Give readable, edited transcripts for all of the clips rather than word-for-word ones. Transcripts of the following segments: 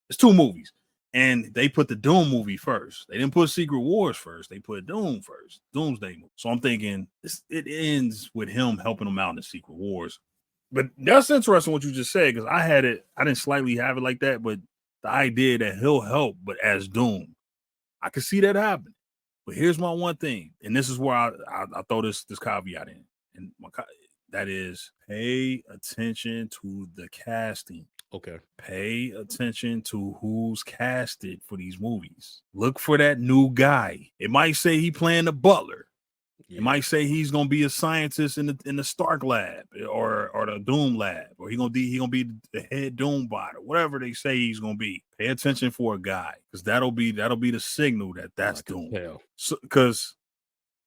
It's two movies. And they put the Doom movie first. They didn't put Secret Wars first. They put Doom first. Doomsday movie. So I'm thinking it ends with him helping them out in the Secret Wars. But that's interesting what you just said, because I didn't slightly have it like that, but the idea that he'll help, but as Doom, I could see that happening. But here's my one thing, and this is where I throw this caveat in, and that is pay attention to the casting. Okay. Pay attention to who's casted for these movies. Look for that new guy. It might say he playing the butler. Yeah. It might say he's gonna be a scientist in the Stark lab or the Doom lab, or he gonna be the head Doom bot or whatever they say he's gonna be. Pay attention for a guy, because that'll be the signal that's Doom. So, because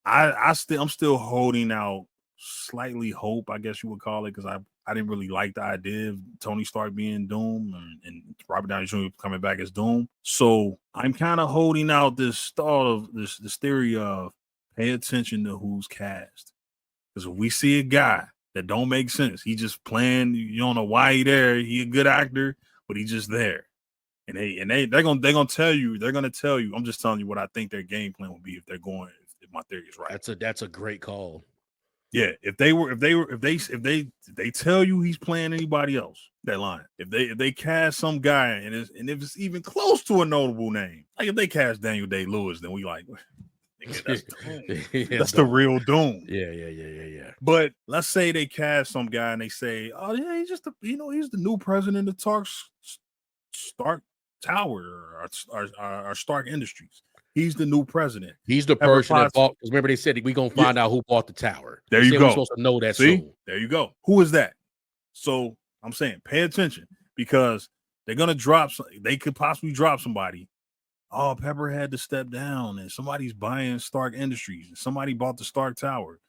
I'm still holding out slightly hope, I guess you would call it, because I didn't really like the idea of Tony Stark being Doom and Robert Downey Jr. coming back as Doom. So I'm kind of holding out this thought of this theory of pay attention to who's cast. Because if we see a guy that don't make sense, he just playing, you don't know why he there. He a good actor, but he just there. And they're gonna tell you. I'm just telling you what I think their game plan will be if my theory is right. That's a great call. Yeah, if they tell you he's playing anybody else, that line. If they cast some guy and if it's even close to a notable name, like if they cast Daniel Day-Lewis, then we like, that's the real Doom. Yeah. But let's say they cast some guy and they say, oh yeah, he's just he's the new president of Stark Tower or Stark Industries. He's the new president. He's the person that bought. Because remember, they said we gonna find out who bought the tower. There you go. We're supposed to know that. See, there you go. Who is that? So I'm saying, pay attention, because they're gonna drop. They could possibly drop somebody. Oh, Pepper had to step down, and somebody's buying Stark Industries, and somebody bought the Stark Tower.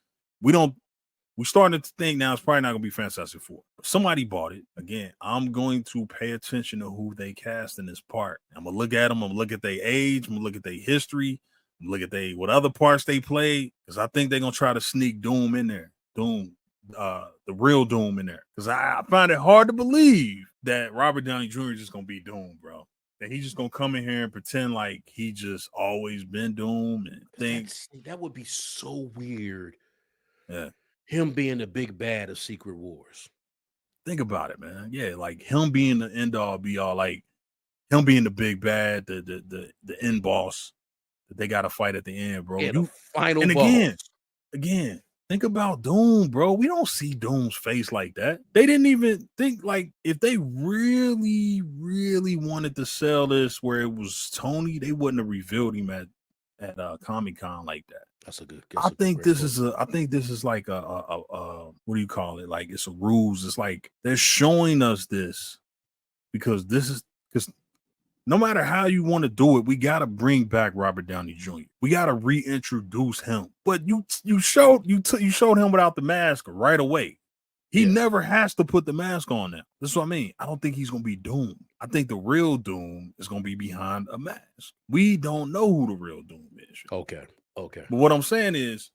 We're starting to think now it's probably not going to be Fantastic Four. Somebody bought it. Again, I'm going to pay attention to who they cast in this part. I'm going to look at them. I'm going to look at their age. I'm going to look at their history. I'm going to look at what other parts they played, because I think they're going to try to sneak Doom in there. Doom, the real Doom in there. Because I find it hard to believe that Robert Downey Jr. is just going to be Doom, bro. That he's just going to come in here and pretend like he just always been Doom and think. That would be so weird. Yeah. Him being the big bad of Secret Wars. Think about it, man. Yeah, like him being the end all be all, like him being the big bad, the end boss that they got to fight at the end, bro. Yeah, the final and boss. Again, think about Doom, bro. We don't see Doom's face like that. They didn't even think, like, if they really, really wanted to sell this where it was Tony, they wouldn't have revealed him at Comic-Con like that. I think this is like a what do you call it? Like, it's a ruse. It's like they're showing us this because no matter how you want to do it, we got to bring back Robert Downey Jr. We got to reintroduce him. But you showed him without the mask right away. He never has to put the mask on now. This is what I mean. I don't think he's going to be Doom. I think the real Doom is going to be behind a mask. We don't know who the real Doom is. Okay. But what I'm saying is,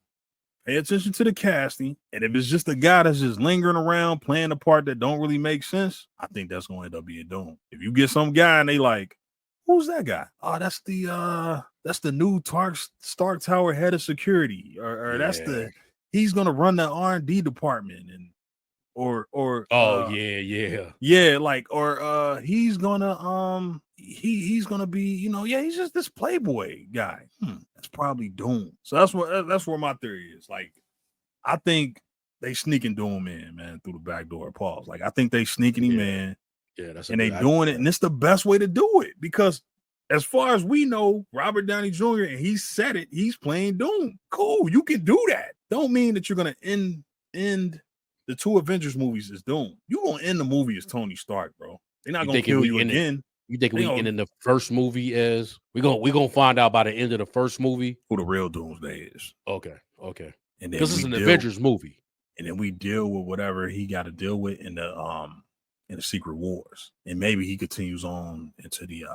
pay attention to the casting. And if it's just a guy that's just lingering around playing a part that don't really make sense, I think that's going to end up being Doom. If you get some guy and they like, who's that guy? Oh, that's the new Stark Tower head of security. Or that's he's going to run the R&D department. And or he's gonna he's gonna be, he's just this playboy guy. That's probably Doom. So that's where my theory is. Like, I think they sneaking Doom in, man, through the back door. Pause. Like, I think they sneaking him in. Yeah, and they doing it, and it's the best way to do it, because as far as we know, Robert Downey Jr. and he said it, he's playing Doom. Cool, you can do that. Don't mean that you're gonna end the two Avengers movies as Doom. You gonna end the movie as Tony Stark, bro. They're not gonna kill you again. You think we end in the first movie as we gonna find out by the end of the first movie who the real Doomsday is? Okay. And because it's an Avengers movie, and then we deal with whatever he got to deal with in the Secret Wars, and maybe he continues on into the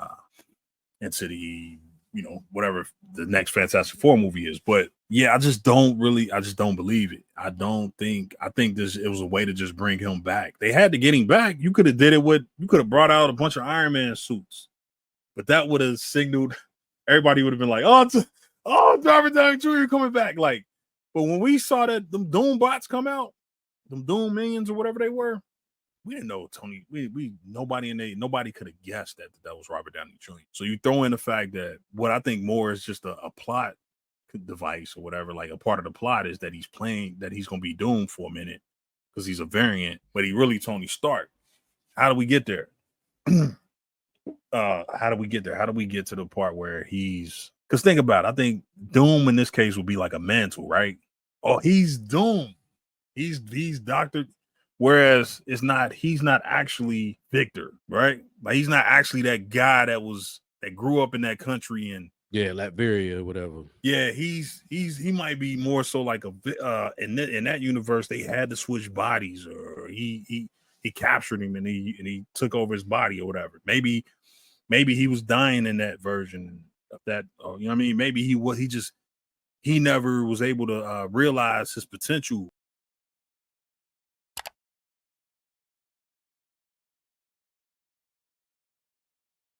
whatever the next Fantastic Four movie is. But yeah, I just don't believe it. I think it was a way to just bring him back. They had to get him back. You could have brought out a bunch of Iron Man suits, but that would have signaled everybody would have been like, oh, Robert Downey Jr. coming back. Like, but when we saw that them Doom bots come out, them Doom minions or whatever they were, we didn't know Tony. Nobody could have guessed that was Robert Downey Jr. So you throw in the fact that what I think more is just a plot device or whatever. Like a part of the plot is that he's going to be Doom for a minute because he's a variant, but he really Tony Stark. How do we get there? How do we get there? How do we get to the part where he's? Because think about it. I think Doom in this case would be like a mantle, right? Oh, he's Doom. He's Doctor. Whereas he's not actually Victor, right? Like he's not actually that guy that grew up in that country and Latveria or whatever. Yeah, he might be more so like in that universe they had to switch bodies, or he captured him and he took over his body or whatever. Maybe he was dying in that version of that. You know what I mean? Maybe he never was able to realize his potential